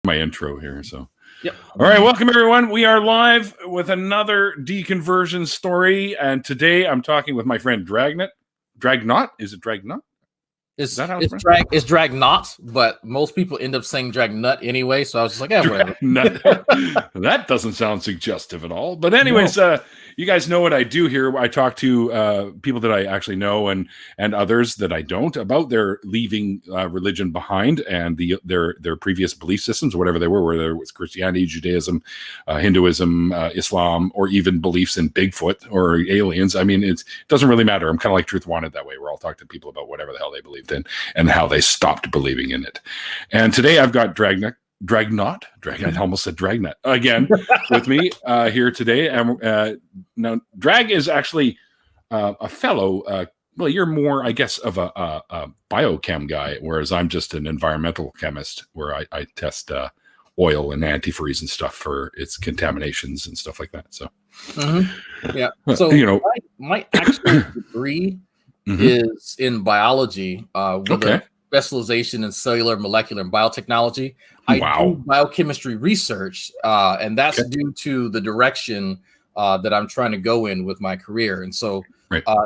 my intro here. So, yep. All right, welcome everyone. We are live with another deconversion story, and today I'm talking with my friend Dragnauct. Is it Dragnauct? It's Dragnauct, but most people end up saying Dragnut anyway. So I was just like, yeah, whatever. That doesn't sound suggestive at all. But anyways, you guys know what I do here. I talk to people that I actually know and others that I don't about their leaving religion behind and their previous belief systems, whatever they were, whether it was Christianity, Judaism, Hinduism, Islam, or even beliefs in Bigfoot or aliens. I mean, it doesn't really matter. I'm kind of like Truth Wanted that way, where I'll talk to people about whatever the hell they believed in and how they stopped believing in it. And today I've got Dragnauct. I almost said Dragnet again with me here today. And now Drag is actually a fellow. Well, you're more, I guess, of a biochem guy, whereas I'm just an environmental chemist, where I test oil and antifreeze and stuff for its contaminations and stuff like that. So, yeah. So my actual degree is in biology with a specialization in cellular, molecular, and biotechnology. I do biochemistry research, and that's due to the direction that I'm trying to go in with my career. And so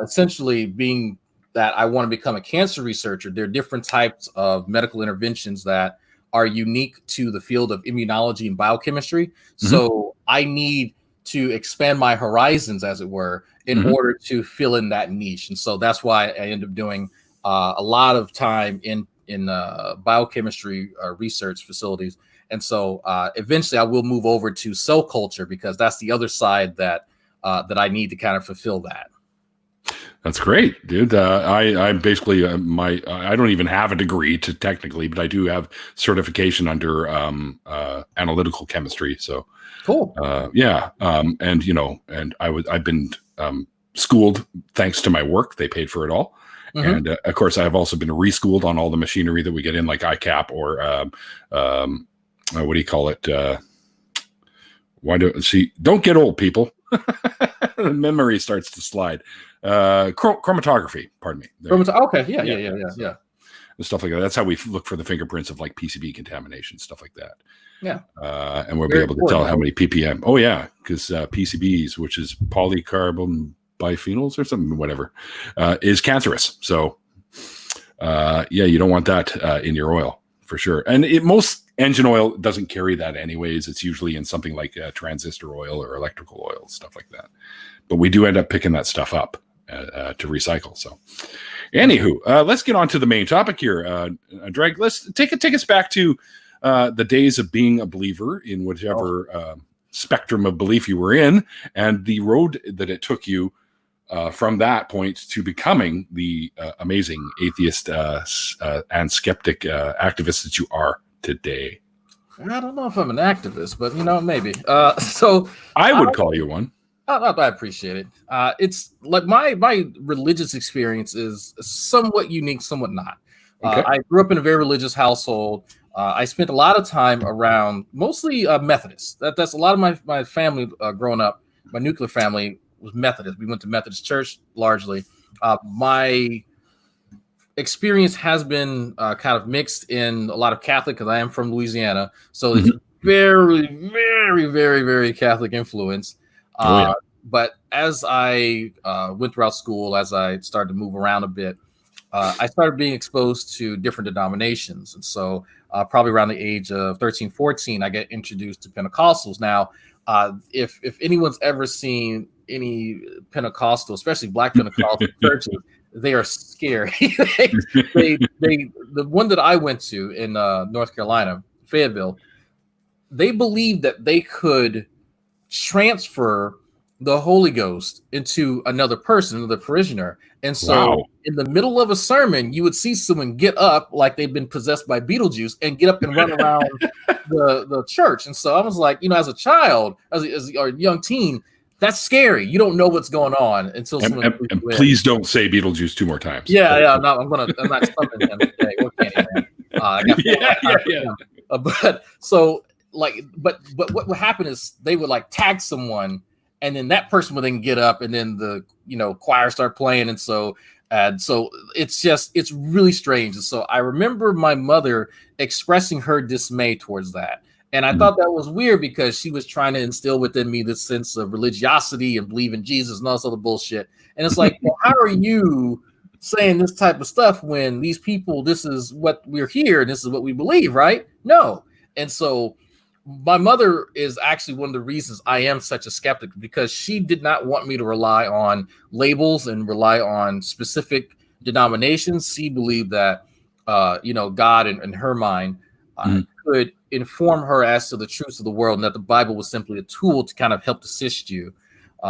essentially, being that I want to become a cancer researcher, there are different types of medical interventions that are unique to the field of immunology and biochemistry. So I need to expand my horizons, as it were, in order to fill in that niche. And so that's why I end up doing a lot of time in biochemistry research facilities. And so eventually I will move over to cell culture, because that's the other side that I need to kind of fulfill that. That's great, dude. I basically I don't even have a degree technically, but I do have certification under analytical chemistry. So cool. And I've been schooled thanks to my work. They paid for it all. And of course, I've also been reschooled on all the machinery that we get in, like ICAP or what do you call it? Don't get old, people. The memory starts to slide. Chromatography, pardon me. Okay, yeah. Stuff like that. That's how we look for the fingerprints of like PCB contamination, stuff like that. Yeah. And we'll be able to tell how many ppm. Oh yeah, because PCBs, which is polycarbon biphenyls or something, whatever, is cancerous. So you don't want that in your oil for sure. And most engine oil doesn't carry that anyways. It's usually in something like transistor oil or electrical oil, stuff like that. But we do end up picking that stuff up to recycle. So anywho, let's get on to the main topic here. Drag, let's take us back to the days of being a believer in whichever spectrum of belief you were in, and the road that it took you from that point to becoming the amazing atheist and skeptic activist that you are today. I don't know if I'm an activist, but maybe. So I would call you one. I appreciate it. It's like my religious experience is somewhat unique, somewhat not. I grew up in a very religious household. I spent a lot of time around mostly Methodist. That's a lot of my family growing up. My nuclear family was Methodist. We went to Methodist church largely. My experience has been kind of mixed in a lot of Catholic, because I am from Louisiana. So it's very, very, very, very Catholic influence. But as I went throughout school, as I started to move around a bit, I started being exposed to different denominations. And so probably around the age of 13, 14, I get introduced to Pentecostals. Now, if anyone's ever seen any Pentecostal, especially Black Pentecostal churches, they are scary. The one that I went to in North Carolina, Fayetteville, they believed that they could transfer the Holy Ghost into another person, another parishioner. And so in the middle of a sermon, you would see someone get up like they've been possessed by Beetlejuice and get up and run around the church. And so I was like, as a child, as a young teen, that's scary. You don't know what's going on until someone. And please don't say Beetlejuice 2 more times. Yeah. No, I'm not summoning him today. What what would happen is they would like tag someone, and then that person would then get up, and then the choir start playing, and so And so it's really strange. And so I remember my mother expressing her dismay towards that. And I thought that was weird because she was trying to instill within me this sense of religiosity and believe in Jesus and all this other bullshit. And it's like, well, how are you saying this type of stuff when these people, this is what we're here and this is what we believe, right? No. And so my mother is actually one of the reasons I am such a skeptic, because she did not want me to rely on labels and rely on specific denominations. She believed that, God in her mind could inform her as to the truths of the world, and that the Bible was simply a tool to kind of help assist you.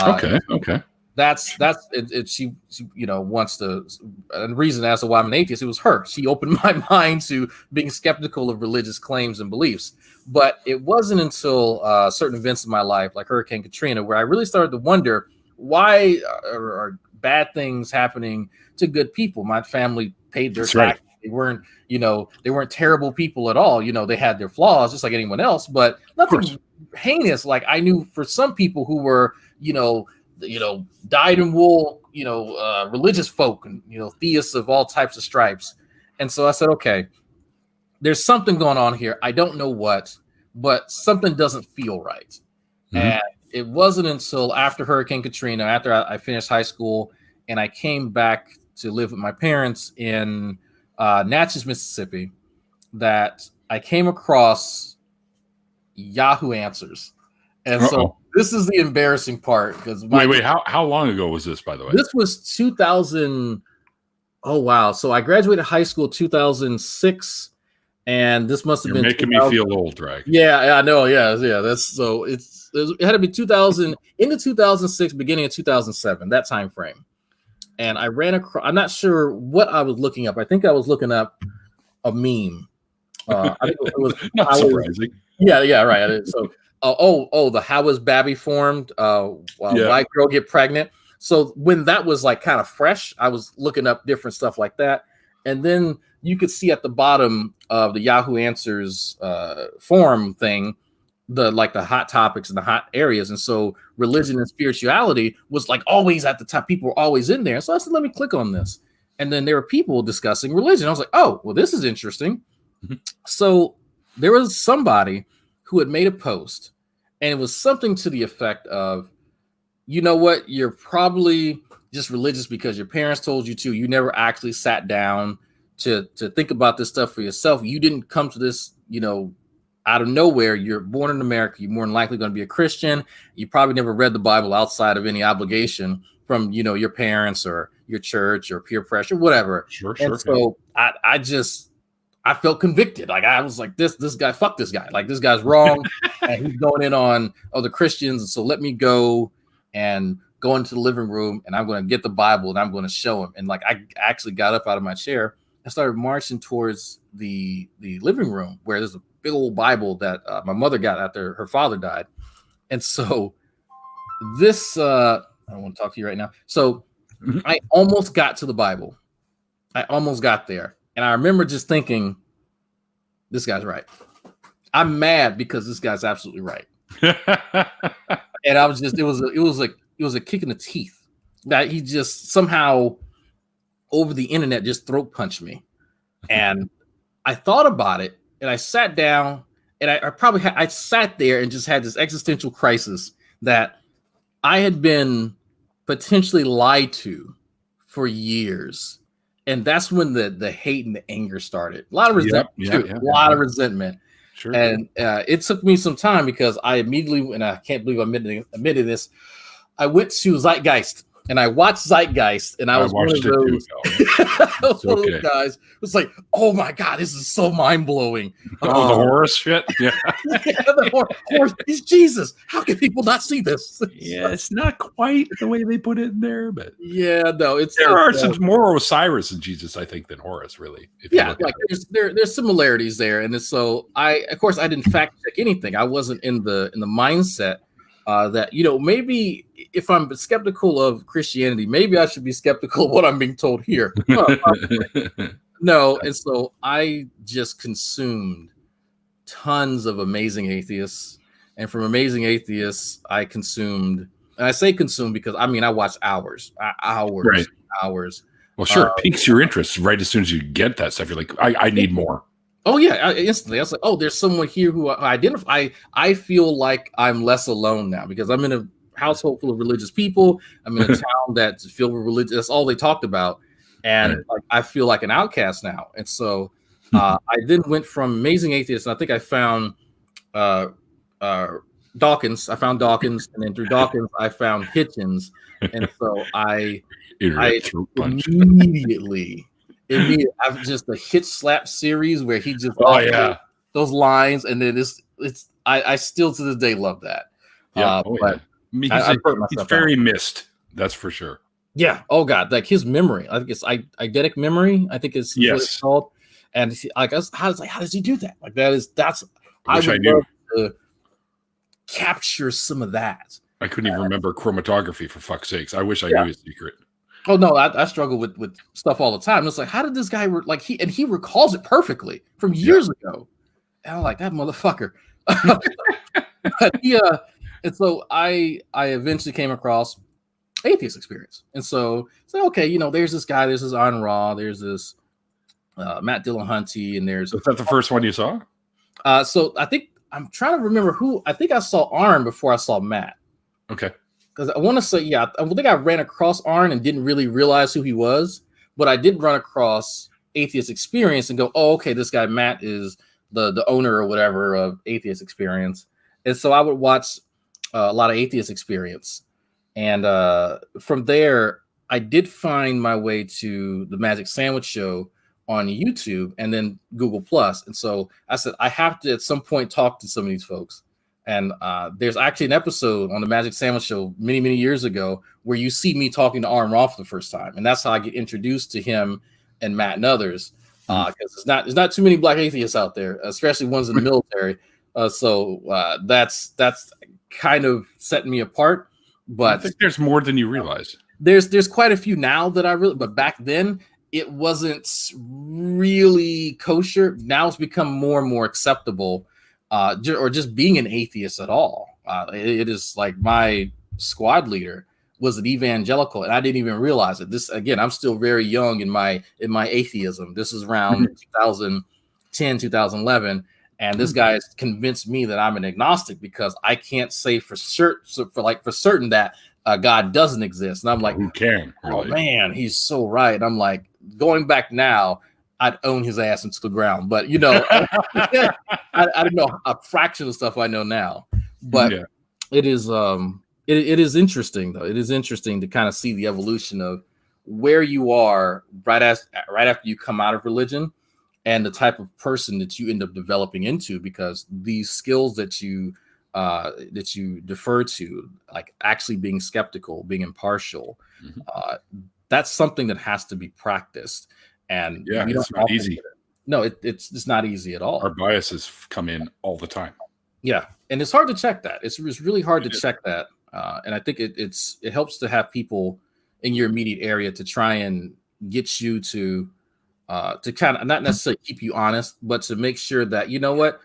Okay. That's it. She wants to, and the reason as to why I'm an atheist, it was her. She opened my mind to being skeptical of religious claims and beliefs. But it wasn't until certain events in my life, like Hurricane Katrina, where I really started to wonder, why are bad things happening to good people? My family paid their taxes. Right. They weren't terrible people at all. They had their flaws just like anyone else, but nothing heinous. Like I knew for some people who were, dyed in wool, religious folk and, theists of all types of stripes. And so I said, okay, there's something going on here. I don't know what, but something doesn't feel right. And it wasn't until after Hurricane Katrina, after I finished high school and I came back to live with my parents in Natchez, Mississippi, that I came across Yahoo Answers. And so this is the embarrassing part, because how long ago was this, by the way? This was 2000. Oh wow! So I graduated high school 2006, and this must have been making me feel old, Drag. Yeah, I know. Yeah. That's so it had to be 2000 into 2006, beginning of 2007, that time frame. And I ran across. I'm not sure what I was looking up. I think I was looking up a meme. I think it was not surprising. Yeah, right. So. The how was Babby formed? White girl get pregnant. So when that was like kind of fresh, I was looking up different stuff like that, and then you could see at the bottom of the Yahoo Answers forum thing, the hot topics and the hot areas, and so religion and spirituality was like always at the top. People were always in there. So I said, let me click on this, and then there were people discussing religion. I was like, oh, well, this is interesting. So there was somebody who had made a post, and it was something to the effect of, you know what, you're probably just religious because your parents told you to. You never actually sat down to think about this stuff for yourself. You didn't come to this, out of nowhere. You're born in America. You're more than likely going to be a Christian. You probably never read the Bible outside of any obligation from, your parents or your church or peer pressure, whatever. Sure. So I felt convicted. Like I was like, this guy, fuck this guy. Like this guy's wrong. And he's going in on other Christians. And so let me go and go into the living room, and I'm going to get the Bible and I'm going to show him. And like, I actually got up out of my chair and started marching towards the living room, where there's a big old Bible that my mother got after her father died. And so this, I don't want to talk to you right now. So I almost got to the Bible. I almost got there. And I remember just thinking, this guy's right. I'm mad because this guy's absolutely right. And I was just, it was a kick in the teeth that he just somehow over the internet just throat punched me. And I thought about it, and I sat down, and I sat there and just had this existential crisis that I had been potentially lied to for years. And that's when the hate and the anger started. A lot of resentment, a lot of resentment. Sure. And it took me some time, because I immediately, and I can't believe I'm admitting this, I went to Zeitgeist and I watched Zeitgeist, and I was one of those. One of those guys. It was like, oh my God, this is so mind blowing. The horror shit. Yeah. The horror. It's Jesus. How can people not see this? Yeah, it's not quite the way they put it in there, but there are some more Osiris in Jesus, I think, than Horus, really. There's similarities there, and so I didn't fact check anything. I wasn't in the mindset that maybe if I'm skeptical of Christianity, maybe I should be skeptical of what I'm being told here. No, and so I just consumed tons of amazing atheists, and from amazing atheists, I consumed, and I say consumed because I watched hours, Well, sure, it piques your interest right as soon as you get that stuff. You're like, I need more. Oh yeah, instantly. I was like, oh, there's someone here who I identify. I feel like I'm less alone now because I'm in a household full of religious people. I'm in a town that's filled with religious. That's all they talked about, and Right. like I feel like an outcast now. And so I then went from Amazing Atheist, and I think I found uh, Dawkins. I found Dawkins, and then through Dawkins, I found Hitchens, and so I Throat punch. immediately. I've just the hit slap series where he just those lines, and then I still to this day love that. But he's very missed. That's for sure. Yeah. Oh God, like his memory. I think it's eidetic memory. I think it's what it's called. And how does he do that? Like that's I would love to capture some of that. I couldn't even remember chromatography for fuck's sakes. I wish I knew his secret. Oh no, I struggle with stuff all the time. It's like, how did this guy he recalls it perfectly from years ago? And I'm like, that motherfucker. But and so I eventually came across Atheist Experience, and so it's like, okay, there's this guy, there's this Ayn Ra, there's this Matt Dillahunty, and there's. Is that the first one you saw? So I think I'm trying to remember who. I think I saw Arn before I saw Matt. Okay. Because I want to say, I think I ran across Arn and didn't really realize who he was, but I did run across Atheist Experience and go, oh, okay, this guy Matt is the owner or whatever of Atheist Experience. And so I would watch a lot of Atheist Experience. And from there, I did find my way to the Magic Sandwich Show on YouTube and then Google Plus. And so I said, I have to at some point talk to some of these folks. And there's actually an episode on the Magic Sandwich Show many, many years ago where you see me talking to Ayn Ra for the first time. And that's how I get introduced to him and Matt and others. Because there's not too many black atheists out there, especially ones in the military. So that's kind of setting me apart. But I think there's more than you realize. There's quite a few now that but back then it wasn't really kosher. Now it's become more and more acceptable. Or just being an atheist at all. It is like my squad leader was an evangelical, and I didn't even realize it. This again, I'm still very young in my atheism. This is around 2010, 2011, and this guy has convinced me that I'm an agnostic because I can't say for certain that God doesn't exist. And I'm like, who can? Oh man, he's so right. And I'm like, going back now, I'd own his ass into the ground, but I don't know a fraction of stuff I know now. But it is it is interesting though. It is interesting to kind of see the evolution of where you are right after you come out of religion and the type of person that you end up developing into, because these skills that you defer to, like actually being skeptical, being impartial, that's something that has to be practiced. And it's not easy. No, it's not easy at all. Our biases come in all the time. Yeah, and it's hard to check that. It's really hard to check that. And I think it helps to have people in your immediate area to try and get you to kind of not necessarily keep you honest, but to make sure that, you know what,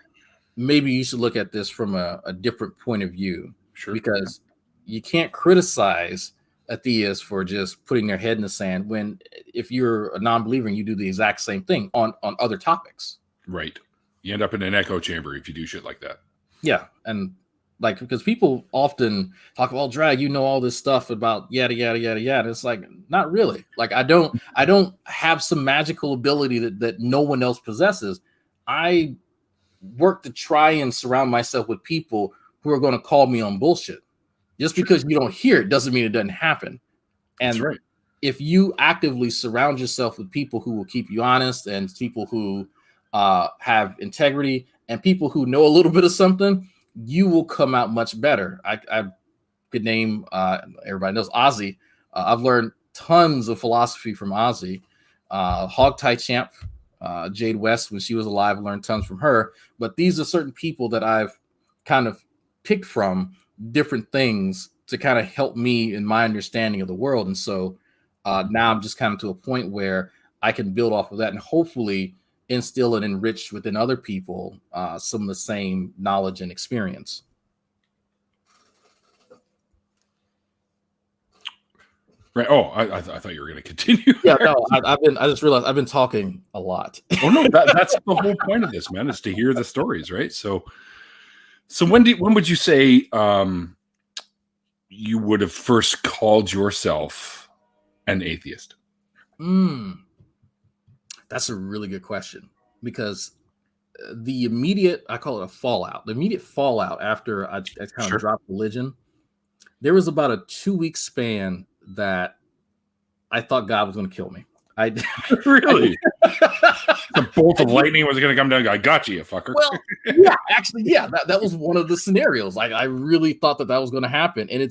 maybe you should look at this from a different point of view. Sure. Because you can't criticize atheists for just putting their head in the sand when if you're a non-believer and you do the exact same thing on other topics. Right. You end up in an echo chamber if you do shit like that. Yeah. And like, because people often talk about drag, all this stuff about yada, yada, yada, yada. It's like, not really. Like, I don't have some magical ability that no one else possesses. I work to try and surround myself with people who are going to call me on bullshit. Just because you don't hear it doesn't mean it doesn't happen. And that's right. If you actively surround yourself with people who will keep you honest and people who have integrity and people who know a little bit of something, you will come out much better. I could name, everybody knows Ozzy. I've learned tons of philosophy from Ozzy. Hog Tie Champ, Jade West, when she was alive, learned tons from her. But these are certain people that I've kind of picked from different things to kind of help me in my understanding of the world. And so now I'm just kind of to a point where I can build off of that and hopefully instill and enrich within other people some of the same knowledge and experience. Right. Oh, I thought you were going to continue. Yeah, no, I just realized I've been talking a lot. Oh no, that's the whole point of this, man, is to hear the stories, right? So when would you say you would have first called yourself an atheist? That's a really good question, because the immediate, I call it a fallout, the immediate fallout after I kind of dropped religion, there was about a 2-week span that I thought God was going to kill me. Really? The bolt of lightning was going to come down. I got you, fucker. Well, yeah, actually, yeah, that was one of the scenarios. Like, I really thought that was going to happen, and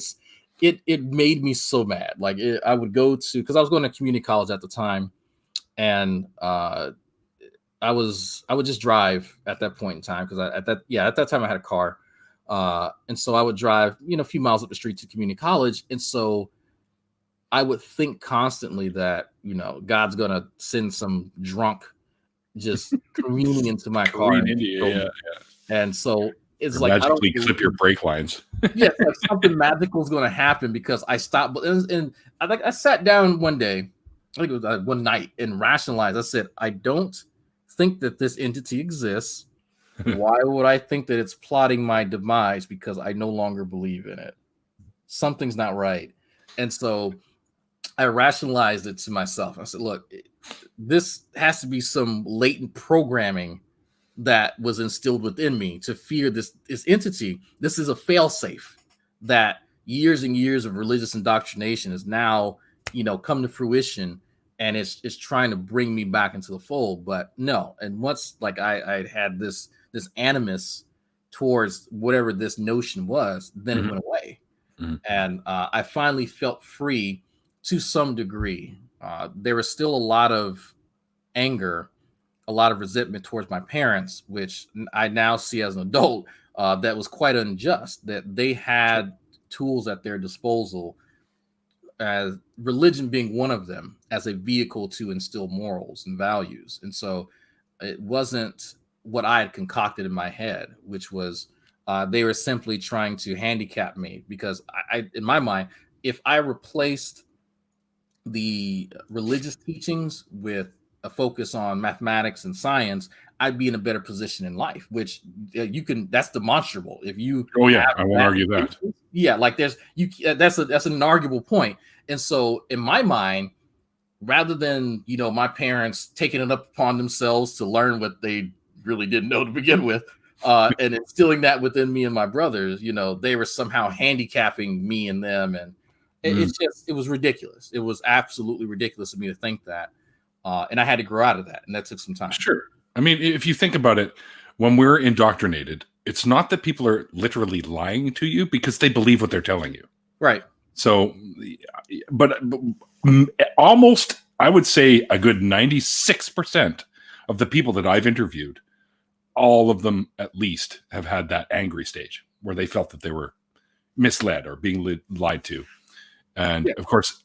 it made me so mad. Like, I would go to, because I was going to community college at the time, and I would just drive at that point in time, because at that time I had a car, and so I would drive a few miles up the street to community college, and so I would think constantly that God's gonna send some drunk just careening into my car, and so it's like magically clip your brake lines. Yeah, like something magical is gonna happen because I stopped, and I sat down one day, I think it was one night, and rationalized. I said, I don't think that this entity exists. Why would I think that it's plotting my demise? Because I no longer believe in it. Something's not right, and so I rationalized it to myself. I said, look, this has to be some latent programming that was instilled within me to fear this entity. This is a failsafe that years and years of religious indoctrination is now, come to fruition, and it's trying to bring me back into the fold. But no, and once like I had this animus towards whatever this notion was, then it went away, and I finally felt free. To some degree, there was still a lot of anger, a lot of resentment towards my parents, which I now see as an adult that was quite unjust, that they had tools at their disposal, as religion being one of them, as a vehicle to instill morals and values. And so it wasn't what I had concocted in my head, which was they were simply trying to handicap me, because I in my mind, if I replaced the religious teachings with a focus on mathematics and science, I'd be in a better position in life, which that's demonstrable. If you, I won't argue that. Yeah, like that's an inarguable point. And so in my mind, rather than my parents taking it up upon themselves to learn what they really didn't know to begin with, and instilling that within me and my brothers, they were somehow handicapping me and them, and it was ridiculous. It was absolutely ridiculous of me to think that. And I had to grow out of that. And that took some time. Sure. I mean, if you think about it, when we're indoctrinated, it's not that people are literally lying to you, because they believe what they're telling you. Right. So, but almost, I would say a good 96% of the people that I've interviewed, all of them at least have had that angry stage where they felt that they were misled or being lied to. And of course,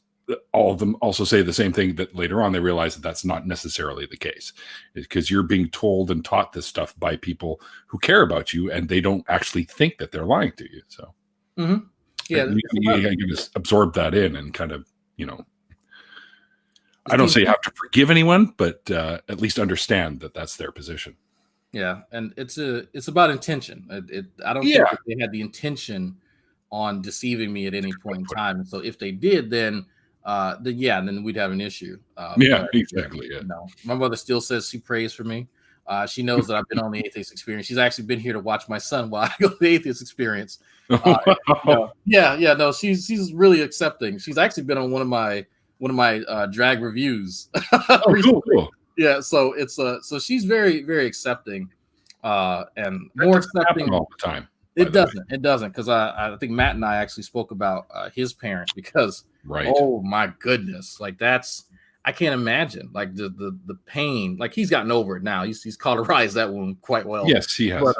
all of them also say the same thing, that later on they realize that that's not necessarily the case, because you're being told and taught this stuff by people who care about you, and they don't actually think that they're lying to you. So you can just absorb that in and kind of, I don't say you have to forgive anyone, but at least understand that that's their position. Yeah. And it's about intention. I don't think that they had the intention on deceiving me at any point in time. And so if they did, then we'd have an issue. Exactly. Yeah. My mother still says she prays for me. She knows that I've been on the Atheist Experience. She's actually been here to watch my son while I go to the Atheist Experience. She's really accepting. She's actually been on one of my drag reviews. Cool. Yeah, so it's so she's very, very accepting, and more accepting all the time. It doesn't, because I think Matt and I actually spoke about his parents, because oh my goodness, like I can't imagine, like the pain. Like, he's gotten over it now. He's cauterized that one quite well. Yes, he has. But,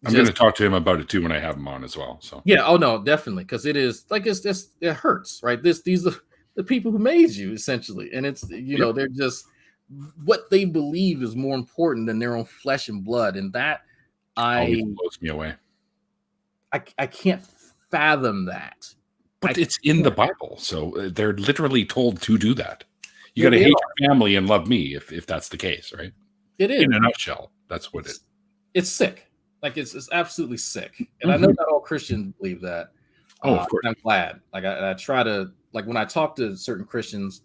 I'm going to talk to him about it too when I have him on as well. So oh no, definitely, because it is like it hurts, right? These are the people who made you, essentially, and it's they're just, what they believe is more important than their own flesh and blood, and that always blows me away. I can't fathom that. But it's in the Bible, so they're literally told to do that. You got to hate your family and love me if that's the case, right? It is. In a nutshell, that's what it's sick. Like it's absolutely sick. And I know not all Christians believe that. Of course. I'm glad. Like I try to, like when I talk to certain Christians,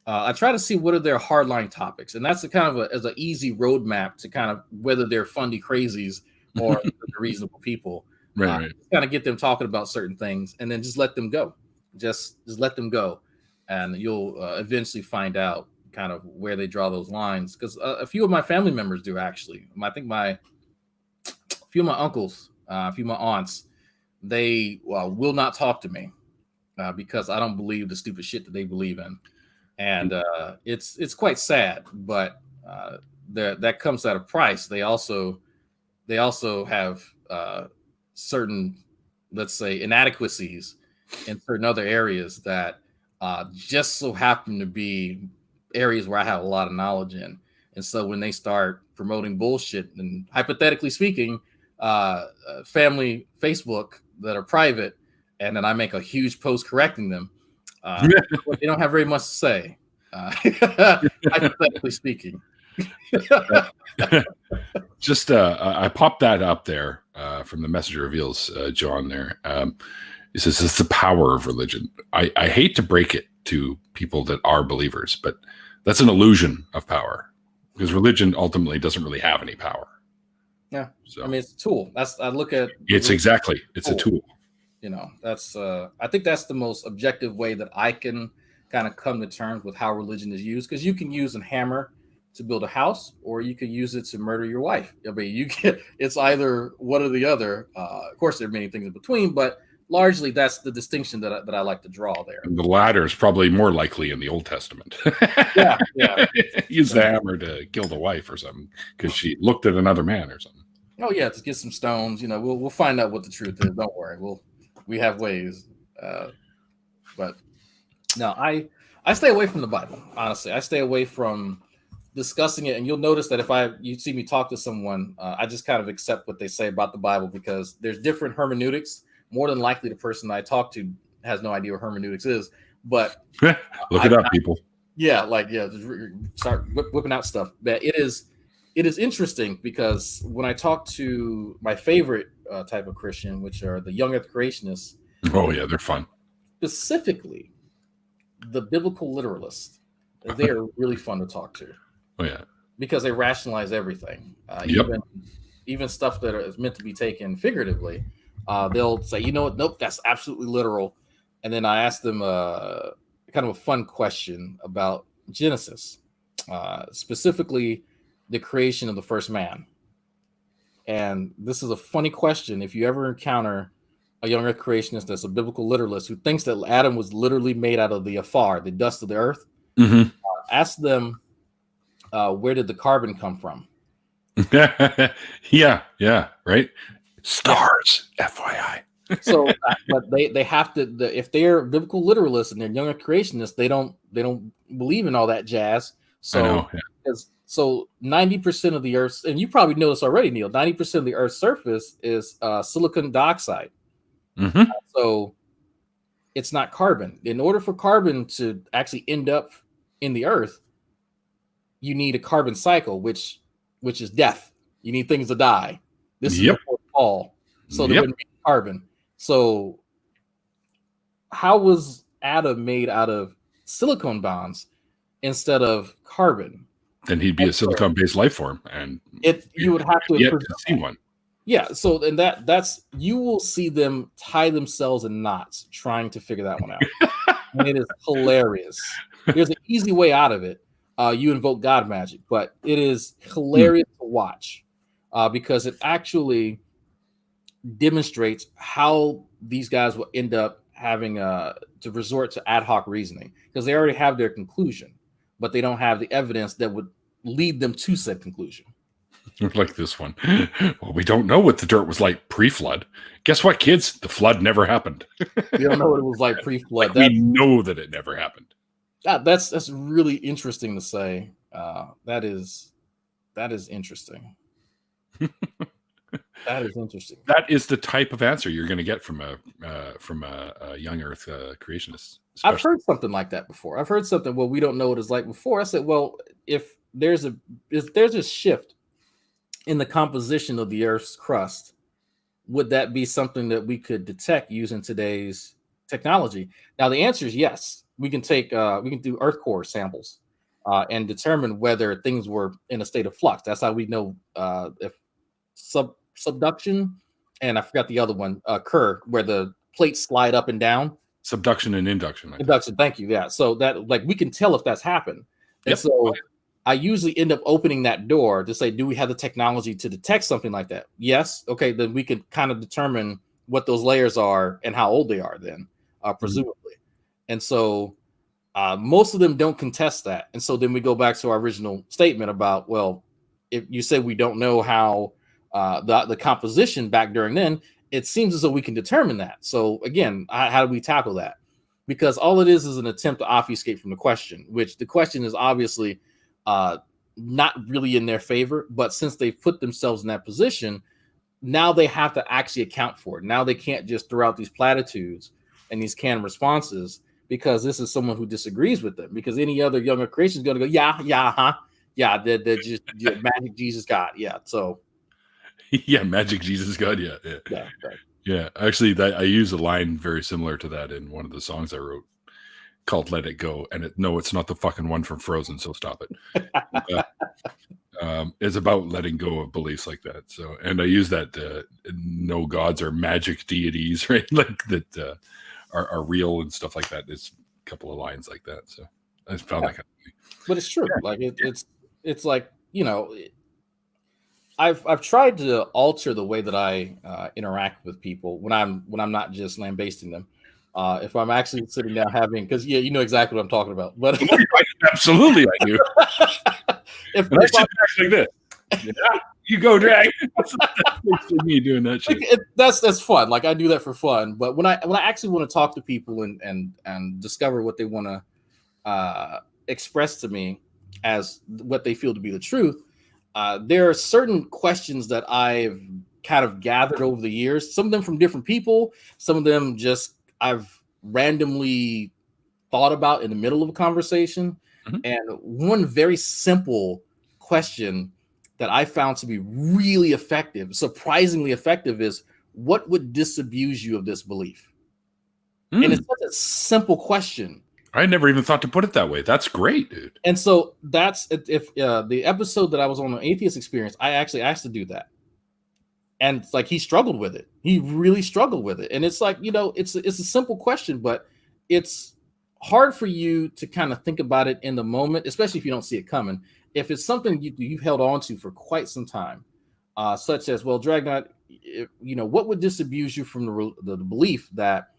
I try to see what are their hardline topics, and that's a kind of as an easy roadmap to kind of whether they're fundy crazies or they're reasonable people. Right. Kind of get them talking about certain things, and then just let them go. Just let them go, and you'll eventually find out kind of where they draw those lines. Because a few of my family members do actually. I think a few of my uncles, a few of my aunts, they will not talk to me because I don't believe the stupid shit that they believe in. And it's quite sad, but that comes at a price. They also have certain, let's say, inadequacies in certain other areas that just so happen to be areas where I have a lot of knowledge in. And so when they start promoting bullshit, and hypothetically speaking, family Facebook that are private, and then I make a huge post correcting them, they don't have very much to say, hypothetically speaking. Just I popped that up there from the Messenger Reveals, John there. He says it's the power of religion. I hate to break it to people that are believers, but that's an illusion of power, because religion ultimately doesn't really have any power. Yeah. So I mean, it's a tool. I look at it's a tool. You know, that's I think that's the most objective way that I can kind of come to terms with how religion is used, because you can use a hammer to build a house, or you could use it to murder your wife. I mean, it's either one or the other. Of course, there are many things in between, but largely that's the distinction that I like to draw there. And the latter is probably more likely in the Old Testament. Yeah. Use the hammer to kill the wife or something because she looked at another man or something. Oh yeah, to get some stones. You know, we'll find out what the truth is. Don't worry, we have ways. But no, I stay away from the Bible. Honestly, I stay away from discussing it, and you'll notice that if you see me talk to someone, I just kind of accept what they say about the Bible, because there's different hermeneutics. More than likely, the person I talk to has no idea what hermeneutics is. But look it up, people. Just start whipping out stuff. But it is interesting, because when I talk to my favorite type of Christian, which are the young earth creationists. Oh yeah, they're fun. Specifically, the biblical literalists. They are really fun to talk to. Oh yeah, because they rationalize everything, even stuff that is meant to be taken figuratively. They'll say, you know what? Nope, that's absolutely literal. And then I ask them kind of a fun question about Genesis, specifically the creation of the first man. And this is a funny question. If you ever encounter a young earth creationist that's a biblical literalist who thinks that Adam was literally made out of the afar, the dust of the earth, ask them, where did the carbon come from? yeah, right. Stars, FYI. So, but they have to. If they're biblical literalists and they're younger creationists, they don't believe in all that jazz. So, so 90% of the Earth's, and you probably know this already, Neil. 90% of the Earth's surface is silicon dioxide. So, it's not carbon. In order for carbon to actually end up in the Earth, you need a carbon cycle, which is death. You need things to die. This is before fall, so there wouldn't be carbon. So how was Adam made out of silicone bonds instead of carbon? Then he'd be a silicone-based life form, and you would have to see one. Yeah, so and that's you will see them tie themselves in knots trying to figure that one out. And it is hilarious. There's an easy way out of it. You invoke God magic, but it is hilarious to watch because it actually demonstrates how these guys will end up having to resort to ad hoc reasoning, because they already have their conclusion, but they don't have the evidence that would lead them to said conclusion. Like this one. Well, we don't know what the dirt was like pre-flood. Guess what, kids? The flood never happened. You don't know what it was like pre-flood. We know that it never happened. That's really interesting to say. That is interesting. That is interesting. That is the type of answer you're going to get from a young Earth creationist. I've heard something like that before. I've heard something. Well, we don't know what it's like before. I said, well, if there's a shift in the composition of the Earth's crust, would that be something that we could detect using today's technology? Now, the answer is yes. We can do Earth core samples and determine whether things were in a state of flux. That's how we know if subduction, and I forgot the other one, occur, where the plates slide up and down. Subduction and induction. Induction, thank you. Yeah, so that we can tell if that's happened. And so I usually end up opening that door to say, do we have the technology to detect something like that? Yes. Okay, then we can kind of determine what those layers are and how old they are then, presumably. And so most of them don't contest that. And so then we go back to our original statement about, well, if you say we don't know how the composition back during then, it seems as though we can determine that. So again, how do we tackle that? Because all it is an attempt to obfuscate from the question, which the question is obviously not really in their favor. But since they've put themselves in that position, now they have to actually account for it. Now they can't just throw out these platitudes and these canned responses, because this is someone who disagrees with them. Because any other younger creation is going to go, they're just magic Jesus God. Yeah. So. Yeah, magic Jesus God. Yeah. Right. Yeah. Actually, I use a line very similar to that in one of the songs I wrote called "Let It Go," and it's not the fucking one from Frozen, so stop it. It's about letting go of beliefs like that. So, and I use that no gods or magic deities, right? Like that are real and stuff like that. There's a couple of lines like that. So I found that kind of funny. But it's true. Like it's like, I've tried to alter the way that I interact with people when I'm not just lambasting them. If I'm actually sitting down having, because you know exactly what I'm talking about. But absolutely, I do. If I sit back like this, you go drag. That's me doing that shit. That's fun. Like I do that for fun. But when I actually want to talk to people and discover what they want to express to me as what they feel to be the truth. There are certain questions that I've kind of gathered over the years, some of them from different people, some of them just I've randomly thought about in the middle of a conversation. Mm-hmm. And one very simple question that I found to be really effective, surprisingly effective, is what would disabuse you of this belief? And it's such a simple question. I never even thought to put it that way. That's great, dude. And so that's if the episode that I was on, the Atheist Experience, I actually asked to do that. And it's like he struggled with it. He really struggled with it. And it's like, it's a simple question, but it's hard for you to kind of think about it in the moment, especially if you don't see it coming. If it's something you've held on to for quite some time, such as, well, Dragnauct, what would disabuse you from the belief that,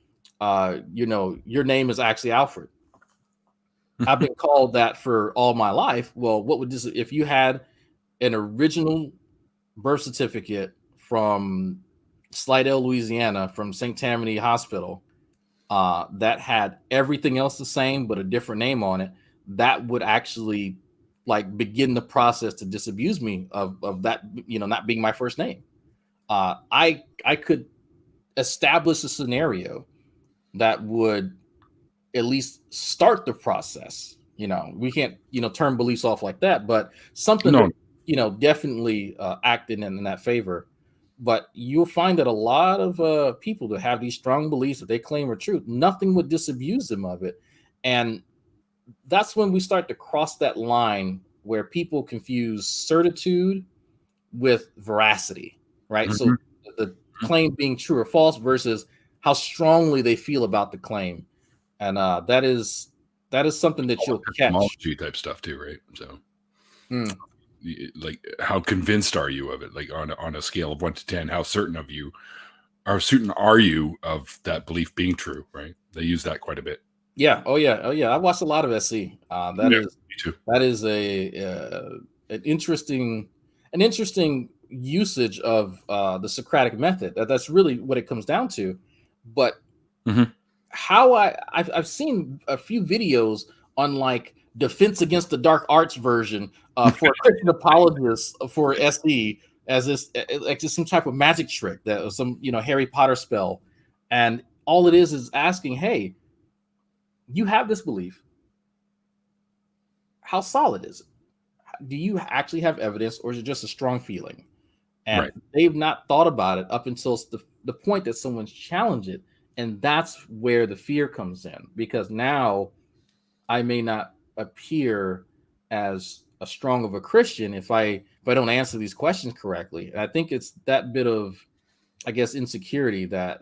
your name is actually Alfred? I've been called that for all my life. Well, what would if you had an original birth certificate from Slidell, Louisiana, from St. Tammany Hospital, that had everything else the same but a different name on it, that would actually begin the process to disabuse me of that, not being my first name. I could establish a scenario that would at least start the process. We can't, turn beliefs off like that, but something that, definitely acted in that favor. But you'll find that a lot of people that have these strong beliefs that they claim are true, nothing would disabuse them of it. And that's when we start to cross that line where people confuse certitude with veracity, right? Mm-hmm. So the claim being true or false versus how strongly they feel about the claim. And that is something that you'll catch. Type stuff too, right? So, like, how convinced are you of it? Like on a scale of 1 to 10, how certain are you of that belief being true? Right? They use that quite a bit. Yeah. Oh yeah. I watched a lot of SC. Me too. That is an interesting usage of the Socratic method. That's really what it comes down to. But how I've seen a few videos on Defense Against the Dark Arts version for Christian apologists for SE, as this like just some type of magic trick, that was some Harry Potter spell, and all it is asking, hey, you have this belief. How solid is it? Do you actually have evidence, or is it just a strong feeling? And they've not thought about it up until the point that someone's challenged it. And that's where the fear comes in, because now I may not appear as a strong of a Christian if I don't answer these questions correctly. And I think it's that bit of, I guess, insecurity that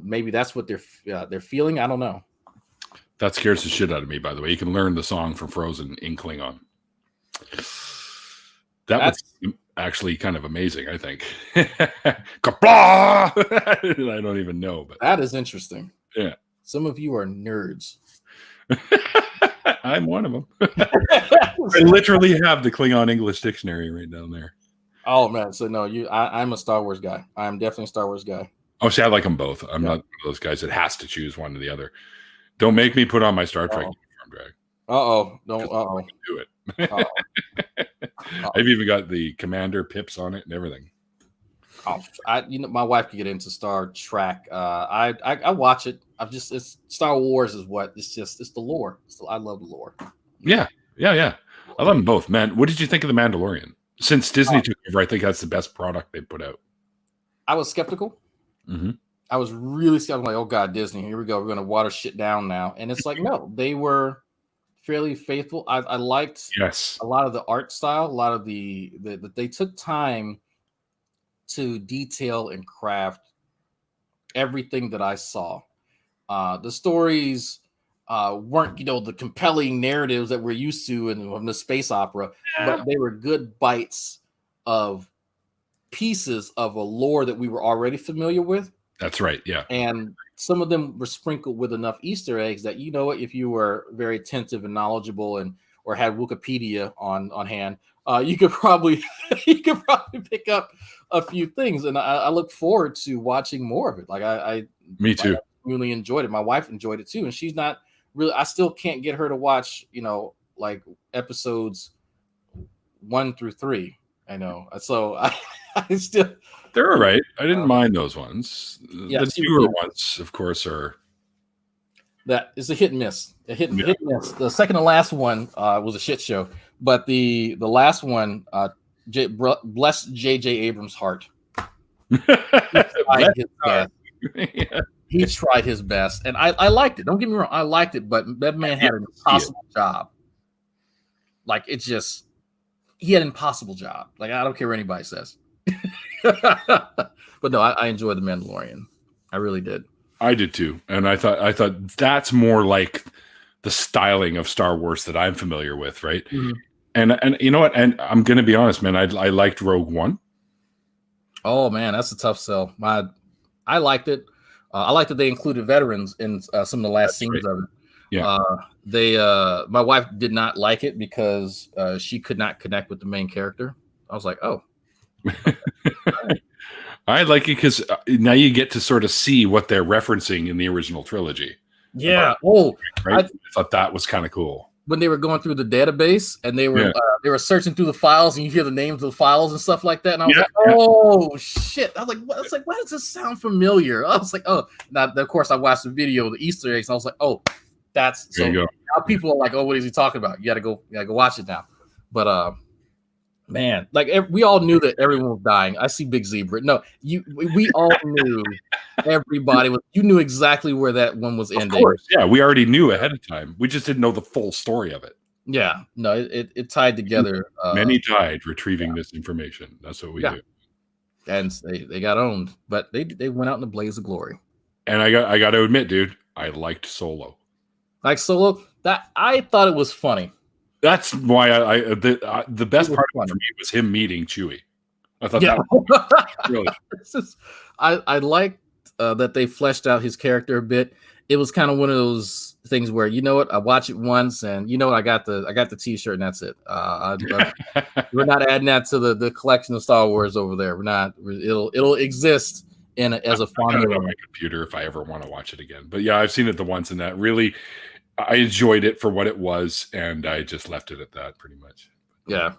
maybe that's what they're feeling. I don't know. That scares the shit out of me, by the way. You can learn the song from Frozen in Klingon. That's actually kind of amazing, I think. Kapla! I don't even know, but that is interesting. Yeah. Some of you are nerds. I'm one of them. I literally have the Klingon English dictionary right down there. Oh man, so no, I'm a Star Wars guy. I'm definitely a Star Wars guy. Oh, see, I like them both. I'm not one of those guys that has to choose one or the other. Don't make me put on my Star Trek uniform, Drag. Don't do it. I've even got the commander pips on it and everything. My wife could get into Star Trek. I watch it. It's Star Wars is what it's the lore. I love the lore. Yeah. I love them both, man. What did you think of the Mandalorian? Since Disney took over, I think that's the best product they put out. I was skeptical. Mm-hmm. I was really skeptical. Like, oh God, Disney, here we go. We're going to water shit down now. And it's like, no, they were fairly faithful. I liked a lot of the art style, a lot of that they took time to detail and craft everything that I saw. The stories weren't, the compelling narratives that we're used to in the space opera, but they were good bites of pieces of a lore that we were already familiar with. That's right. Yeah. And some of them were sprinkled with enough Easter eggs that, if you were very attentive and knowledgeable or had Wikipedia on hand, you could probably pick up a few things. And I look forward to watching more of it. Like me too. I really enjoyed it. My wife enjoyed it too. And she's not really, I still can't get her to watch, like episodes 1 through 3. I know. So I still, they're all right. I didn't mind those ones. Yeah, the newer ones, of course, are. That is a hit and miss. Hit and miss. The second to last one was a shit show, but the last one, bless J.J. Abrams' heart. He tried his best. He tried his best, and I liked it. Don't get me wrong, I liked it, but that man had an impossible job. Like he had an impossible job. Like I don't care what anybody says. But no, I enjoyed The Mandalorian. I really did. I did too, and I thought that's more like the styling of Star Wars that I'm familiar with, right? Mm-hmm. And you know what? And I'm going to be honest, man. I liked Rogue One. Oh man, that's a tough sell. I liked it. I liked that they included veterans in some of the last scenes of it. Yeah. My wife did not like it because she could not connect with the main character. I was like, oh. I like it because now you get to sort of see what they're referencing in the original trilogy. Yeah. Right? I thought that was kind of cool. When they were going through the database and they were searching through the files and you hear the names of the files and stuff like that. And I was like, oh shit. I was like, why does this sound familiar? I was like, oh, now of course I watched the video, the Easter eggs. And I was like, oh, that's so now people are like, oh, what is he talking about? You gotta go watch it now. But man, like we all knew that everyone was dying. I see Big Zebra. No, we all knew everybody was. You knew exactly where that one was ending. Of course, yeah, we already knew ahead of time. We just didn't know the full story of it. Yeah, no, it tied together. Many died retrieving this information. That's what we do. And they got owned, but they went out in a blaze of glory. And I got to admit, dude, I liked Solo. Like Solo, that I thought it was funny. That's why the best part for me was him meeting Chewie. I thought that was really. I liked that they fleshed out his character a bit. It was kind of one of those things where, you know what, I watch it once and you know what, I got the T-shirt and that's it. We're not adding that to the collection of Star Wars over there. We're not. It'll exist as a formula on my computer if I ever want to watch it again. But yeah, I've seen it the once and that really. I enjoyed it for what it was, and I just left it at that pretty much. Yeah.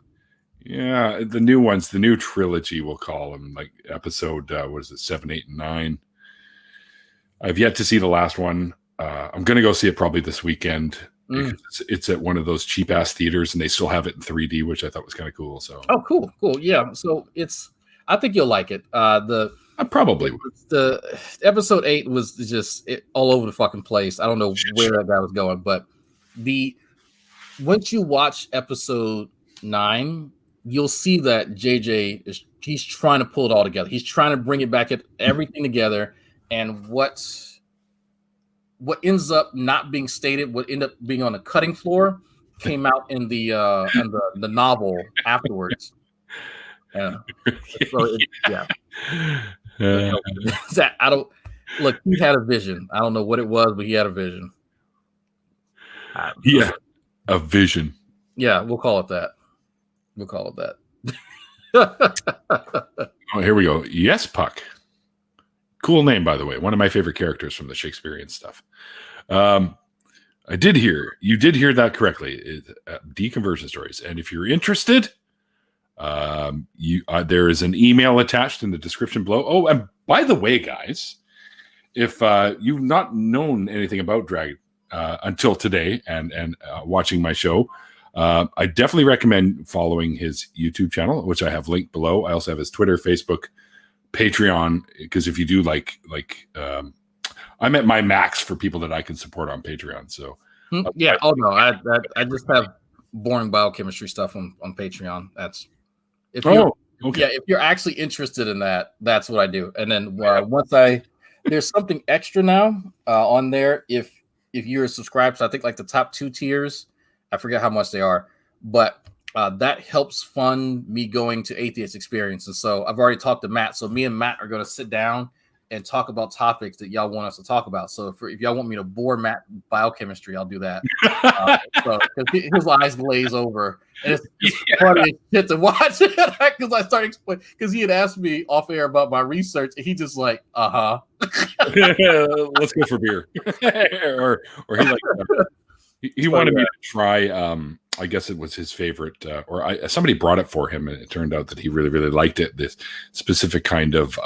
Yeah, the new ones, the new trilogy, we'll call them, like episode, what is it, 7, 8, and 9. I've yet to see the last one. I'm going to go see it probably this weekend because it's at one of those cheap ass theaters and they still have it in 3D, which I thought was kind of cool. So, oh, cool. Yeah. So I think you'll like it. I probably would. The episode 8 was just all over the fucking place. I don't know where that guy was going, but once you watch episode 9, you'll see that JJ he's trying to pull it all together. He's trying to bring it back, everything together, and what ends up not being stated, what ended up being on the cutting floor, came out in the novel afterwards. So yeah. I don't look. He had a vision. I don't know what it was, but he had a vision. A vision. Yeah, we'll call it that. Oh, here we go. Yes, Puck. Cool name, by the way. One of my favorite characters from the Shakespearean stuff. You did hear that correctly. Deconversion stories. And if you're interested, there is an email attached in the description below. Oh, and by the way, guys, if you've not known anything about drag until today and watching my show, I definitely recommend following his YouTube channel, which I have linked below. I also have his Twitter, Facebook, Patreon, because if you do I'm at my max for people that I can support on Patreon. So yeah. Oh no, I just have boring biochemistry stuff on Patreon. That's if you're actually interested in that, that's what I do. And then there's something extra now on there. If you're subscribed, so I think like the top 2 tiers, I forget how much they are, but that helps fund me going to Atheist Experience. And so I've already talked to Matt. So me and Matt are going to sit down and talk about topics that y'all want us to talk about. So if y'all want me to bore Matt biochemistry, I'll do that. So because his eyes glaze over, and it's funny shit to watch because I started explaining, because he had asked me off air about my research, and he just like, let's go for beer, or he like. He wanted me to try. I guess it was his favorite, somebody brought it for him, and it turned out that he really, really liked it. This specific kind of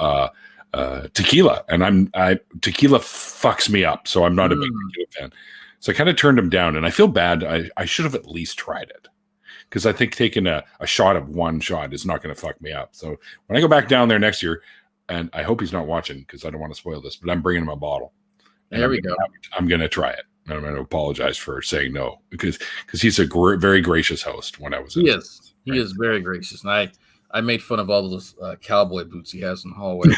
tequila, and tequila fucks me up, so I'm not a big tequila fan. So I kind of turned him down, and I feel bad. I should have at least tried it, because I think taking a shot of one shot is not going to fuck me up. So when I go back down there next year, and I hope he's not watching because I don't want to spoil this, but I'm bringing him a bottle. There we go. I'm going to try it. I'm going to apologize for saying no, because he's a very gracious host. When I was he is very gracious, and I made fun of all those cowboy boots he has in the hallway.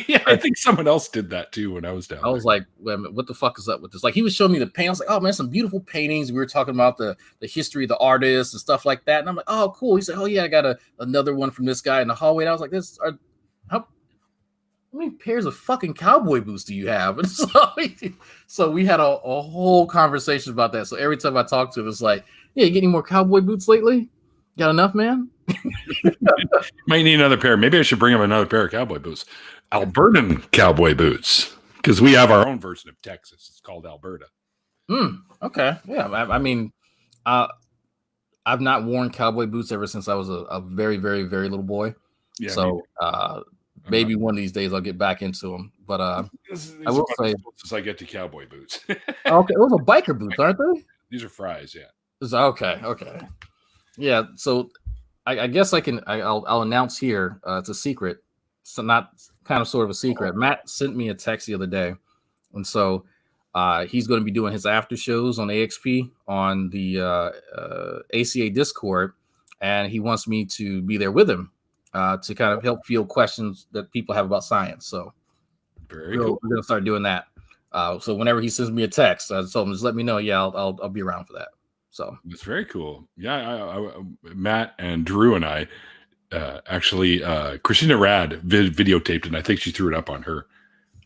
Yeah, I think someone else did that too when I was down there. I was like, wait a minute, what the fuck is up with this? Like, he was showing me the paint. I was like, oh man, some beautiful paintings. We were talking about the history of the artists and stuff like that. And I'm like, oh cool. He said, oh yeah, I got another one from this guy in the hallway. And I was like, how many pairs of fucking cowboy boots do you have? And so we had a whole conversation about that. So every time I talk to him, it's like, yeah, you get any more cowboy boots lately? Got enough, man? Might need another pair. Maybe I should bring him another pair of cowboy boots. Albertan cowboy boots. Because we have our own version of Texas. It's called Alberta. Okay. Yeah. I mean, I've not worn cowboy boots ever since I was a very, very, very little boy. Yeah, so maybe one of these days I'll get back into them. But I will say, as I get to cowboy boots. Okay, those are biker boots, aren't they? These are fries, yeah. Okay. Yeah, so I guess I'll announce here. It's a secret. It's not kind of sort of a secret. Matt sent me a text the other day, and so he's going to be doing his after shows on AXP on the ACA Discord, and he wants me to be there with him to kind of help field questions that people have about science. So very cool. We're going to start doing that. So whenever he sends me a text, I told him just let me know. Yeah, I'll be around for that. So it's very cool. Yeah, Matt and Drew and I actually Christina Rad videotaped it, and I think she threw it up on her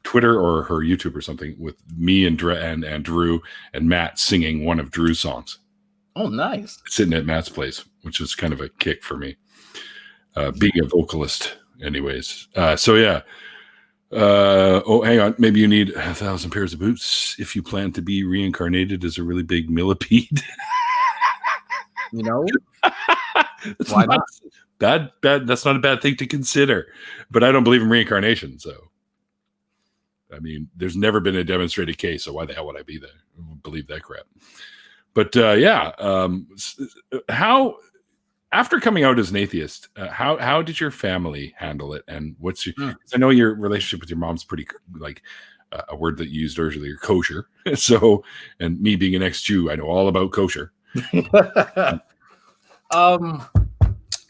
Twitter or her YouTube or something with me and Drew and Matt singing one of Drew's songs. Oh, nice! Sitting at Matt's place, which is kind of a kick for me, being a vocalist. Anyways, so yeah. Oh, hang on. Maybe you need 1,000 pairs of boots if you plan to be reincarnated as a really big millipede. You know, Why not? Bad. That's not a bad thing to consider. But I don't believe in reincarnation. So, I mean, there's never been a demonstrated case. So why the hell would I believe that crap? But how, after coming out as an atheist, how did your family handle it? And what's your? I know your relationship with your mom's pretty like a word that you used earlier, kosher. So, and me being an ex-Jew, I know all about kosher.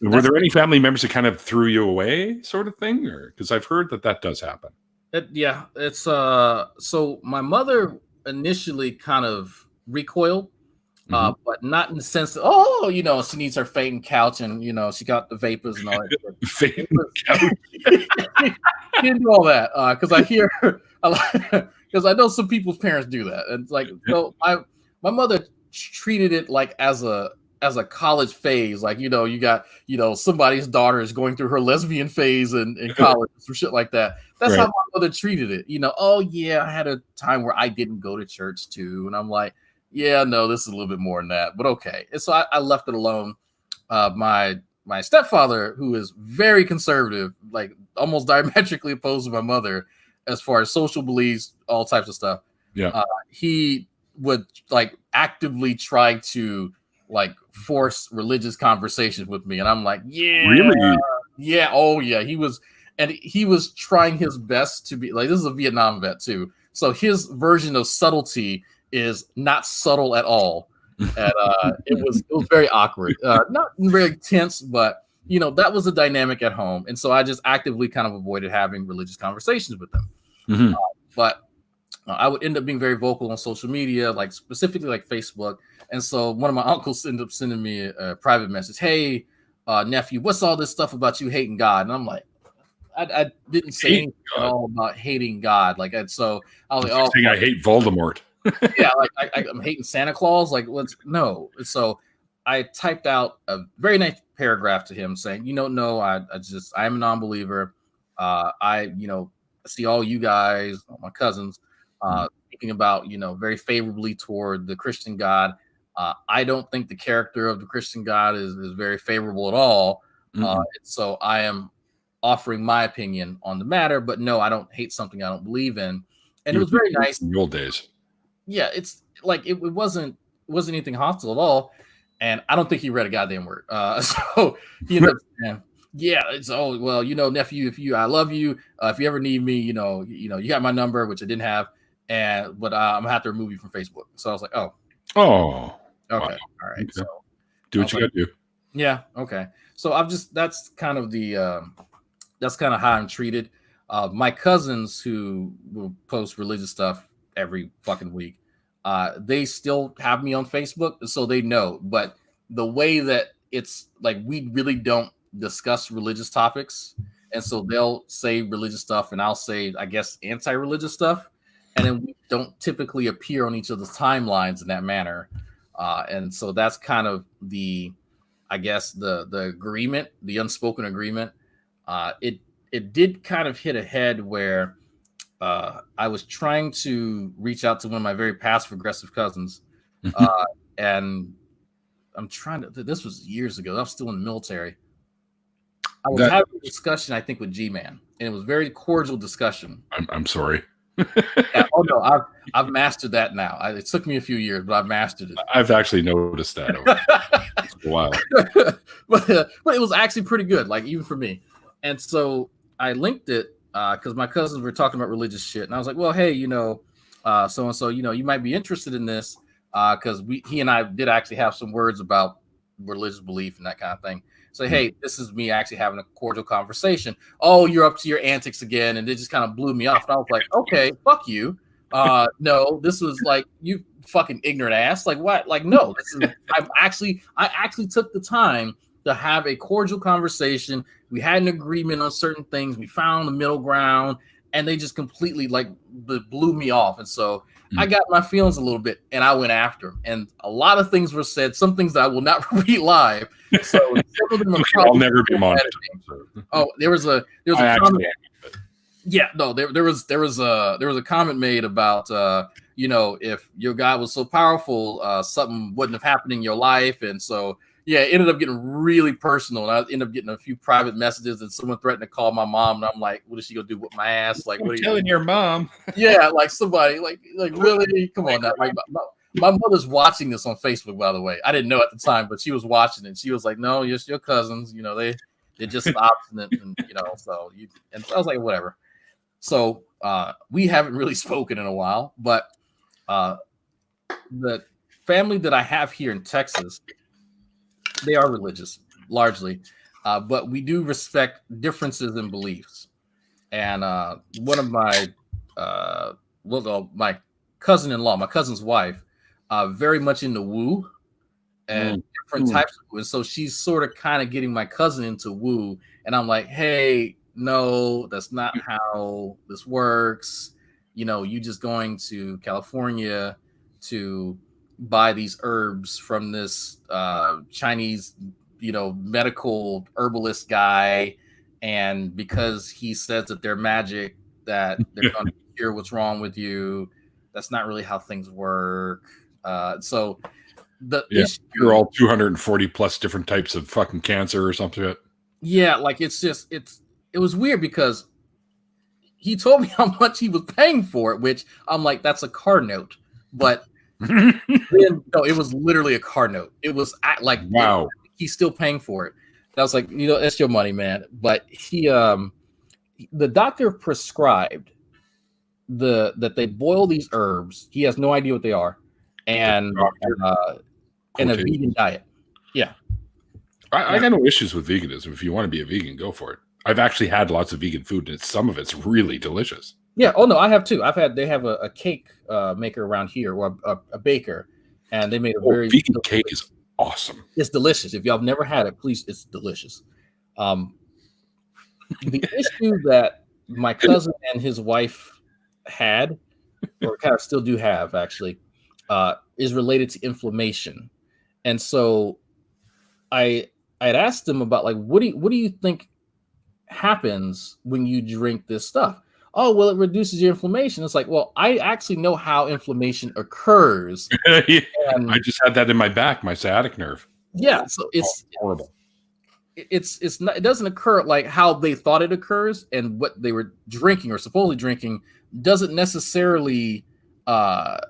Were there any family members that kind of threw you away, sort of thing, or because I've heard that does happen? It's so my mother initially kind of recoiled, but not in the sense that, she needs her fainting couch and she got the vapors and all that. Fainting couch. She didn't do all that because I hear because I know some people's parents do that, and it's like my mother treated it like as a college phase, like you got somebody's daughter is going through her lesbian phase in college or shit like that. That's right. How my mother treated it. Oh yeah, I had a time where I didn't go to church too, and I'm like, yeah, no, this is a little bit more than that, but okay. And so I left it alone. My stepfather, who is very conservative, like almost diametrically opposed to my mother as far as social beliefs, all types of stuff. Yeah, he would like actively try to like force religious conversations with me, and I'm like, yeah, really, yeah, oh yeah. He was trying his best to be like, this is a Vietnam vet too, so his version of subtlety is not subtle at all, and it was very awkward, not very tense, but that was the dynamic at home, and so I just actively kind of avoided having religious conversations with them. But I would end up being very vocal on social media, like specifically like Facebook. And so one of my uncles ended up sending me a private message. Hey, nephew, what's all this stuff about you hating God? And I'm like, I didn't say anything at all about hating God. Like, so I was like, oh, I hate Voldemort. Yeah, like I'm hating Santa Claus. Like, no. So I typed out a very nice paragraph to him saying, no, I'm a non-believer. I see all you guys, all my cousins, speaking about, very favorably toward the Christian God. I don't think the character of the Christian God is very favorable at all. So I am offering my opinion on the matter, but no, I don't hate something I don't believe in. And it was very nice. In the old days. Yeah, it's like it wasn't anything hostile at all. And I don't think he read a goddamn word. So yeah, it's nephew, I love you. If you ever need me, you got my number, which I didn't have, but I'm gonna have to remove you from Facebook. So I was like, oh, okay, wow. All right. Okay. So do what you gotta do. Yeah, okay. So that's kind of how I'm treated. My cousins who will post religious stuff every fucking week, they still have me on Facebook, so they know. But the way that it's like, we really don't discuss religious topics, and so they'll say religious stuff and I'll say, I guess, anti-religious stuff, and then we don't typically appear on each other's timelines in that manner, and so that's kind of the agreement, the unspoken agreement. It did kind of hit a head where I was trying to reach out to one of my very passive aggressive cousins, and this was years ago, I was still in the military. I was having a discussion, I think, with G-Man, and it was a very cordial discussion. I'm sorry. Yeah, oh no, I've mastered that now. It took me a few years, but I've mastered it. I've actually noticed that over a while. but it was actually pretty good, like even for me. And so I linked it because my cousins were talking about religious shit, and I was like, well, hey, so and so, you might be interested in this, because he and I did actually have some words about religious belief and that kind of thing. So, hey, this is me actually having a cordial conversation. Oh, you're up to your antics again. And it just kind of blew me off. And I was like, okay, fuck you. No, this was like, you fucking ignorant ass. Like, what? Like, no, I actually took the time to have a cordial conversation. We had an agreement on certain things. We found the middle ground, and they just completely like blew me off. And so I got my feelings a little bit, and I went after him. And a lot of things were said, some things that I will not repeat live. So some of them I'll never be monitored. Oh, there was a comment. Yeah, no, there was a comment made about if your God was so powerful, something wouldn't have happened in your life, and so Yeah, it ended up getting really personal. And I ended up getting a few private messages, and someone threatened to call my mom. And I'm like, what is she gonna do with my ass? Like, I'm what are you telling your mom. Yeah, like somebody, like really? Come on now. Like my mother's watching this on Facebook, by the way. I didn't know at the time, but she was watching it. She was like, no, it's your cousins, they're just obstinate, and and so I was like, whatever. So we haven't really spoken in a while, but the family that I have here in Texas, they are religious largely, but we do respect differences in beliefs. And one of my my cousin-in-law, my cousin's wife, very much into woo and different types of woo. And so she's sort of kind of getting my cousin into woo. And I'm like, hey, no, that's not how this works. You just going to California to buy these herbs from this Chinese, medical herbalist guy. And because he says that they're magic, that they're going to cure what's wrong with you, that's not really how things work. So the issue, you're all 240 plus different types of fucking cancer or something. Yeah, like it was weird because he told me how much he was paying for it, which I'm like, that's a car note. But then, no, it was literally a car note. It was like, wow, he's still paying for it. And I was like, that's your money, man. But the doctor prescribed that they boil these herbs. He has no idea what they are, and a vegan diet. Yeah, I got no issues with veganism. If you want to be a vegan, go for it. I've actually had lots of vegan food, and some of it's really delicious. Yeah. Oh no, I have too. They have a cake maker around here, or a baker, and they made a very vegan cake is awesome. It's delicious. If y'all have never had it, please, it's delicious. The issue that my cousin and his wife had, or kind of still do have actually, is related to inflammation. And so I'd asked them about, like, what do you think happens when you drink this stuff? Oh, well, it reduces your inflammation. It's like, well, I actually know how inflammation occurs. And I just had that in my back, my sciatic nerve. Yeah, so it's horrible. It's not. It doesn't occur like how they thought it occurs, and what they were drinking or supposedly drinking doesn't necessarily. I'm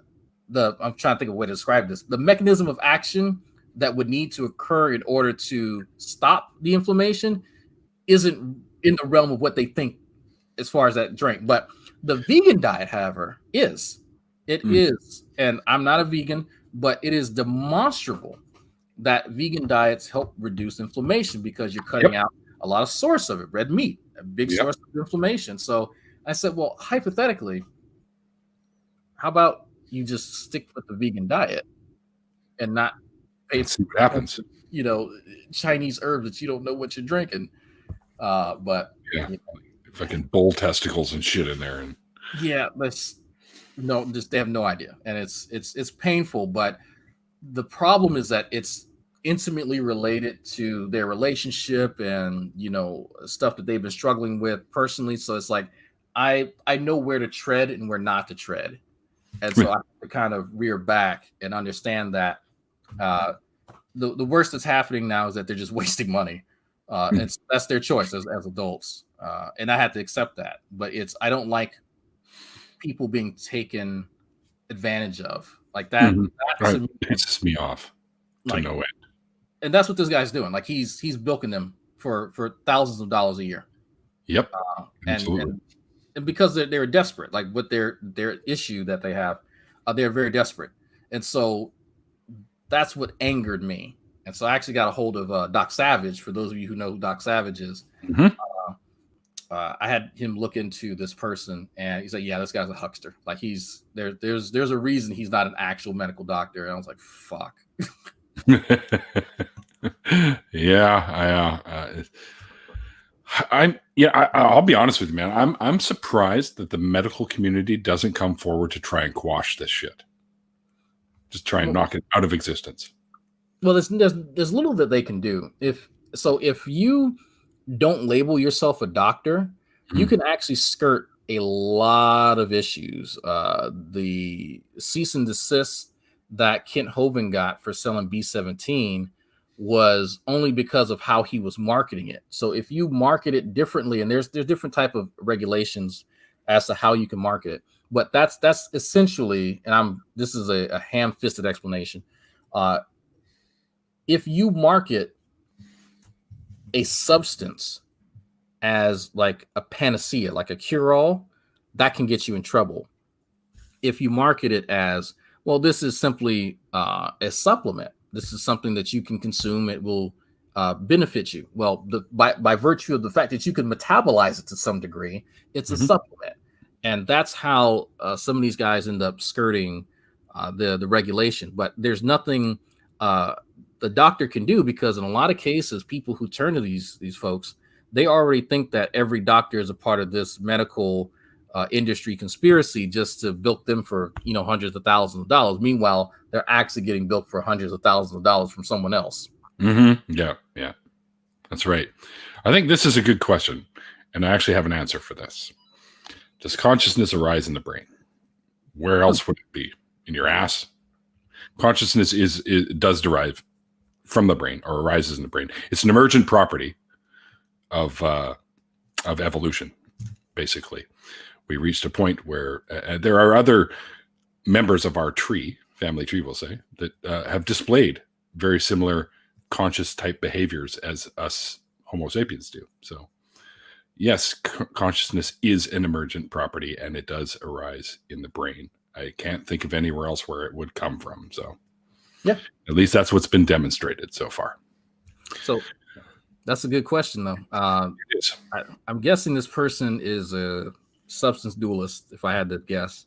trying to think of a way to describe this. The mechanism of action that would need to occur in order to stop the inflammation isn't in the realm of what they think as far as that drink. But the vegan diet, however, is. And I'm not a vegan, but it is demonstrable that vegan diets help reduce inflammation because you're cutting out a lot of source of it, red meat, a big source of inflammation. So I said, well, hypothetically, how about you just stick with the vegan diet and not pay see what happens? Chinese herbs that you don't know what you're drinking. But fucking bull testicles and shit in there, and they have no idea, and it's painful. But the problem is that it's intimately related to their relationship and stuff that they've been struggling with personally. So it's like I know where to tread and where not to tread, and so I have to kind of rear back and understand that the worst that's happening now is that they're just wasting money. And that's their choice as adults. And I had to accept that. But I don't like people being taken advantage of like that. It pisses me off to no end. And that's what this guy's doing. Like he's bilking them for thousands of dollars a year. Yep. Absolutely. And because they're desperate, like with their issue that they have, they're very desperate. And so that's what angered me. And so I actually got a hold of Doc Savage. For those of you who know who Doc Savage is, I had him look into this person, and he's like, "Yeah, this guy's a huckster. Like there's a reason he's not an actual medical doctor." And I was like, "Fuck." I'll be honest with you, man. I'm surprised that the medical community doesn't come forward to try and quash this shit. Just try and knock it out of existence. Well, there's little that they can do. If you don't label yourself a doctor, you can actually skirt a lot of issues. The cease and desist that Kent Hovind got for selling B-17 was only because of how he was marketing it. So if you market it differently, and there's different type of regulations as to how you can market it, but that's essentially, and this is a ham-fisted explanation. If you market a substance as like a panacea, like a cure-all, that can get you in trouble. If you market it as, well, this is simply a supplement, this is something that you can consume, it will benefit you. Well, by virtue of the fact that you can metabolize it to some degree, it's a supplement. And that's how some of these guys end up skirting the regulation. But there's nothing the doctor can do, because in a lot of cases, people who turn to these folks, they already think that every doctor is a part of this medical industry conspiracy just to bilk them for, hundreds of thousands of dollars. Meanwhile, they're actually getting bilked for hundreds of thousands of dollars from someone else. Yeah, that's right. I think this is a good question, and I actually have an answer for this. Does consciousness arise in the brain? Where else would it be? In your ass? Consciousness does derive from the brain, or arises in the brain. It's an emergent property of evolution, basically. We reached a point where there are other members of our family tree, we'll say, that have displayed very similar conscious type behaviors as us Homo sapiens do. So yes, consciousness is an emergent property, and it does arise in the brain. I can't think of anywhere else where it would come from. So yeah, at least that's what's been demonstrated so far. So that's a good question, though. It is. I'm guessing this person is a substance dualist, if I had to guess.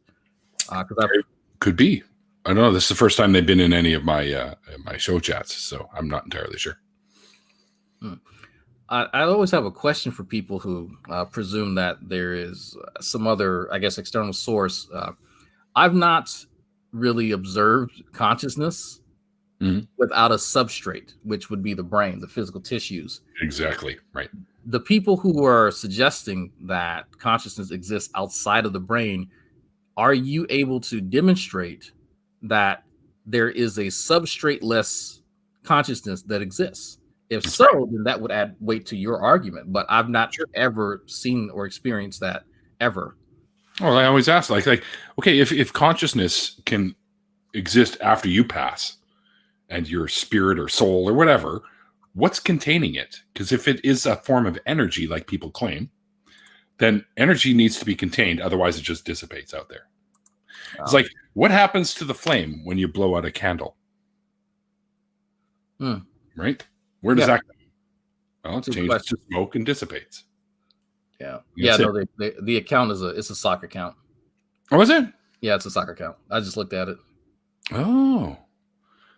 Could be. I don't know. This is the first time they've been in any of my my show chats, so I'm not entirely sure. I always have a question for people who presume that there is some other, I guess, external source. I've not really observed consciousness without a substrate, which would be the brain, the physical tissues. Exactly, right. The people who are suggesting that consciousness exists outside of the brain, are you able to demonstrate that there is a substrate-less consciousness that exists? If so, then that would add weight to your argument. But I've not ever seen or experienced that ever. Well, I always ask, like, okay, if consciousness can exist after you pass, and your spirit or soul or whatever, what's containing it? Because if it is a form of energy, like people claim, then energy needs to be contained. Otherwise, it just dissipates out there. It's like, what happens to the flame when you blow out a candle? Right? Where does that go? Well, it changes to smoke and dissipates. Yeah. No, the account it's a soccer account. Oh, is it? Yeah, it's a soccer account. I just looked at it. Oh.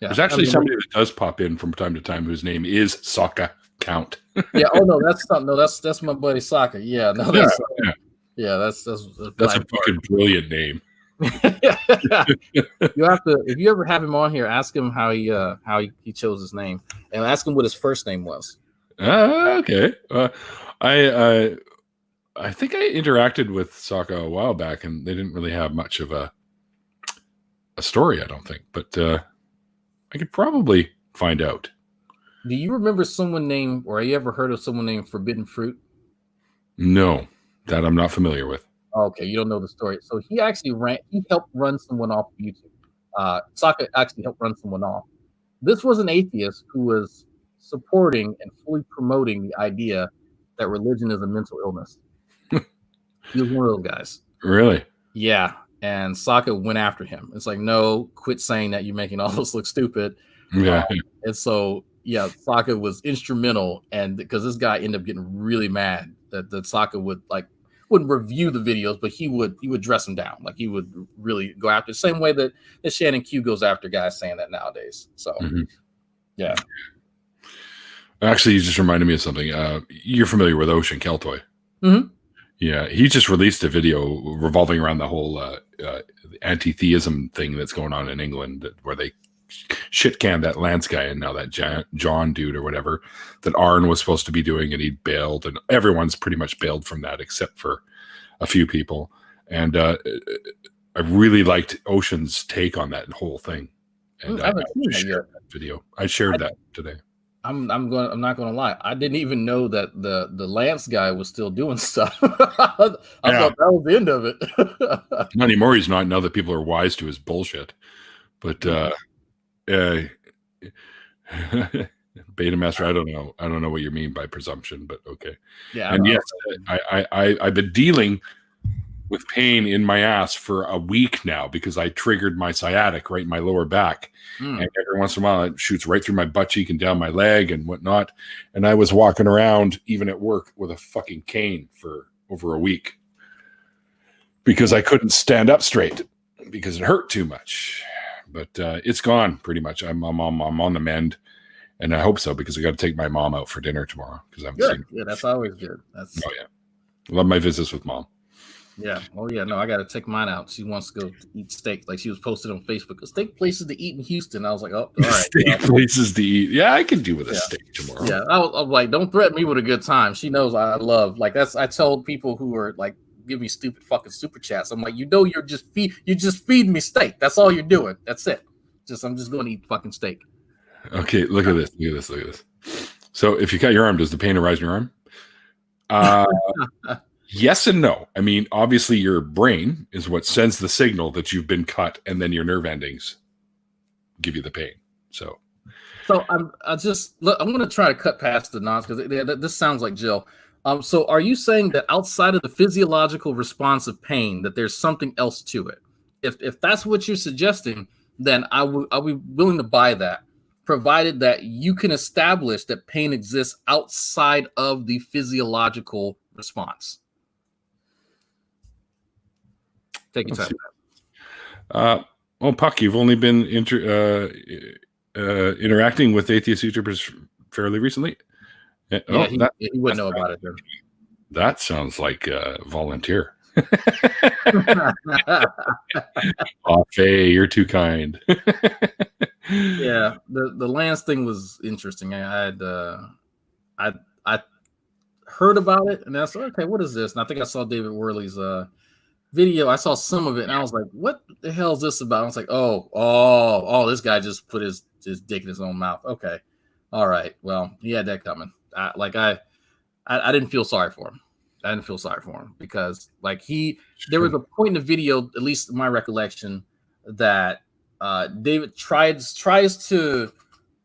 Yeah. There's actually somebody that does pop in from time to time whose name is Soccer Count. Yeah. Oh no, that's my buddy Soccer. Yeah. No, that's a fucking brilliant name. You have to, if you ever have him on here, ask him how he chose his name, and ask him what his first name was. Okay. I think I interacted with Sokka a while back, and they didn't really have much of a story, I don't think, but I could probably find out. Do you remember someone named, or have you ever heard of someone named Forbidden Fruit? No, that I'm not familiar with. Okay, you don't know the story. So he helped run someone off of YouTube. Sokka actually helped run someone off. This was an atheist who was supporting and fully promoting the idea that religion is a mental illness. He was one of those guys. Really? Yeah. And Sokka went after him. It's like, no, quit saying that, you're making all this look stupid. Yeah. And so, yeah, Sokka was instrumental, and because this guy ended up getting really mad that Sokka wouldn't review the videos, but he would dress him down. Like, he would really go after the same way that Shannon Q goes after guys saying that nowadays. So, yeah. Actually, you just reminded me of something. You're familiar with Ocean Keltoy. Yeah, he just released a video revolving around the whole anti-theism thing that's going on in England, where they shit canned that Lance guy and now that John dude or whatever that Arn was supposed to be doing, and he bailed, and everyone's pretty much bailed from that except for a few people. And I really liked Ocean's take on that whole thing. And I haven't seen that video. I shared that today. I'm not gonna lie. I didn't even know that the Lance guy was still doing stuff. I thought that was the end of it. Not anymore. He's not, now that people are wise to his bullshit. But Beta Master, I don't know what you mean by presumption, but okay. Yeah. And yes, I've been dealing with pain in my ass for a week now because I triggered my sciatic right in my lower back. And every once in a while it shoots right through my butt cheek and down my leg and whatnot. And I was walking around even at work with a fucking cane for over a week because I couldn't stand up straight because it hurt too much. But it's gone pretty much. I'm on the mend, and I hope so because I got to take my mom out for dinner tomorrow because I'm good. Yeah, that's always good. Oh yeah, love my visits with mom. Yeah. Oh yeah. No, I got to take mine out. She wants to go to eat steak. Like she was posted on Facebook. Steak places to eat in Houston. I was like, oh, all right. Steak places to eat. Yeah, I can do with a steak tomorrow. Yeah. I was like, don't threaten me with a good time. She knows I love. Like I told people who are like, give me stupid fucking super chats. I'm like, you're just feeding me steak. That's all you're doing. That's it. I'm just going to eat fucking steak. Okay. Look at this. So if you cut your arm, does the pain arise in your arm? Yes and no. I mean, obviously your brain is what sends the signal that you've been cut, and then your nerve endings give you the pain. So I'm going to try to cut past the nonsense because this sounds like Jill. So are you saying that outside of the physiological response of pain, that there's something else to it? If that's what you're suggesting, then I'll be willing to buy that, provided that you can establish that pain exists outside of the physiological response. Take your time. Well, Puck, you've only been interacting with atheist YouTubers fairly recently. He wouldn't know about it then. That sounds like a volunteer. Oh, Faye, you're too kind. Yeah, the Lance thing was interesting. I heard about it, and I said, okay, what is this? And I think I saw David Worley's video. I saw some of it, and I was like, what the hell is this about? I was like, oh, this guy just put his dick in his own mouth. Okay, all right. Well, he had that coming. I didn't feel sorry for him. I didn't feel sorry for him because there was a point in the video, at least in my recollection, that David tries to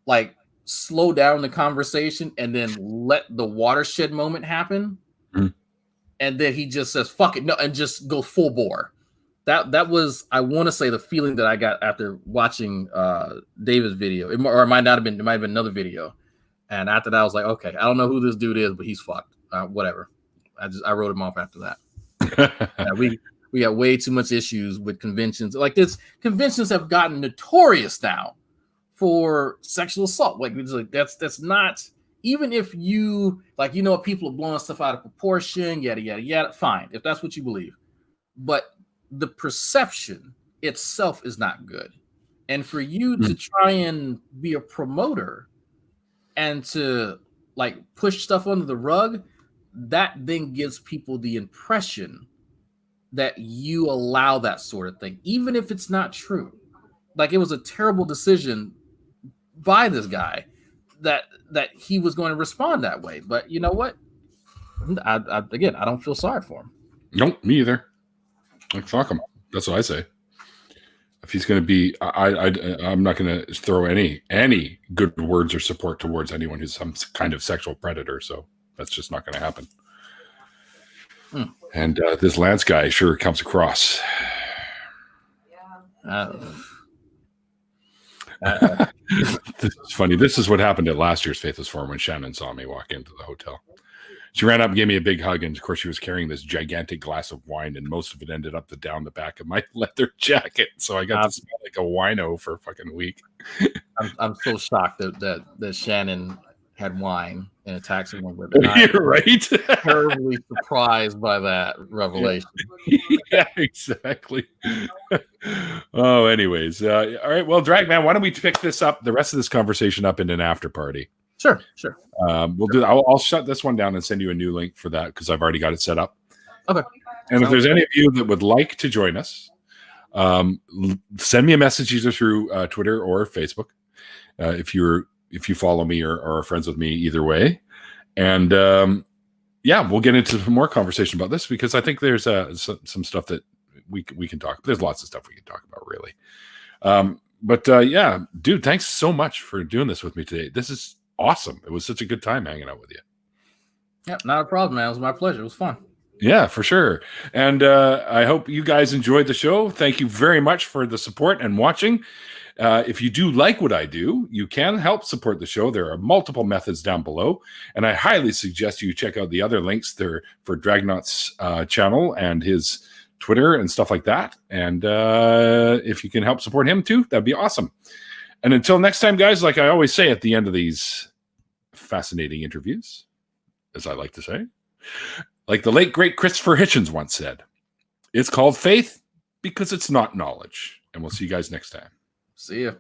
like slow down the conversation and then let the watershed moment happen. Mm. And then he just says, fuck it. No, and just go full bore. That was, I want to say, the feeling that I got after watching David's video. It might have been another video. And after that, I was like, okay, I don't know who this dude is, but he's fucked. Whatever. I wrote him off after that. We got way too much issues with conventions. Like this, conventions have gotten notorious now for sexual assault. Like that's not, even if you people are blowing stuff out of proportion, yada yada yada. Fine, if that's what you believe, but the perception itself is not good. And for you to try and be a promoter and to like push stuff under the rug, that then gives people the impression that you allow that sort of thing, even if it's not true. Like it was a terrible decision by this guy that he was going to respond that way. But you know what? I don't feel sorry for him. Nope, me either. Like fuck him. That's what I say. If he's going to be, I'm not going to throw any good words or support towards anyone who's some kind of sexual predator. So that's just not going to happen. And this Lance guy sure comes across. This is funny. This is what happened at last year's Faithless Forum when Shannon saw me walk into the hotel. She ran up and gave me a big hug, and of course she was carrying this gigantic glass of wine, and most of it ended up down the back of my leather jacket. So I got to smell like a wino for a fucking week. I'm so shocked that Shannon had wine in a taxi one with it. You're right. Terribly surprised by that revelation. Yeah, exactly. Oh, anyways. All right. Well, Dragman, why don't we pick the rest of this conversation up in an after party? Sure. We'll do that. I'll shut this one down and send you a new link for that because I've already got it set up. Okay. And if there's any of you that would like to join us, send me a message either through Twitter or Facebook. If you're if you follow me or are friends with me either way. And yeah, we'll get into some more conversation about this, because I think there's some stuff that we can talk. There's lots of stuff we can talk about, really. But yeah, dude, thanks so much for doing this with me today. This is awesome. It was such a good time hanging out with you. Yeah, not a problem, man. It was my pleasure. It was fun. Yeah, for sure. And I hope you guys enjoyed the show. Thank you very much for the support and watching. If you do like what I do, you can help support the show. There are multiple methods down below, and I highly suggest you check out the other links there for Dragnauct's channel and his Twitter and stuff like that. And if you can help support him too, that'd be awesome. And until next time, guys, like I always say at the end of these fascinating interviews, as I like to say, like the late, great Christopher Hitchens once said, it's called faith because it's not knowledge. And we'll see you guys next time. See ya.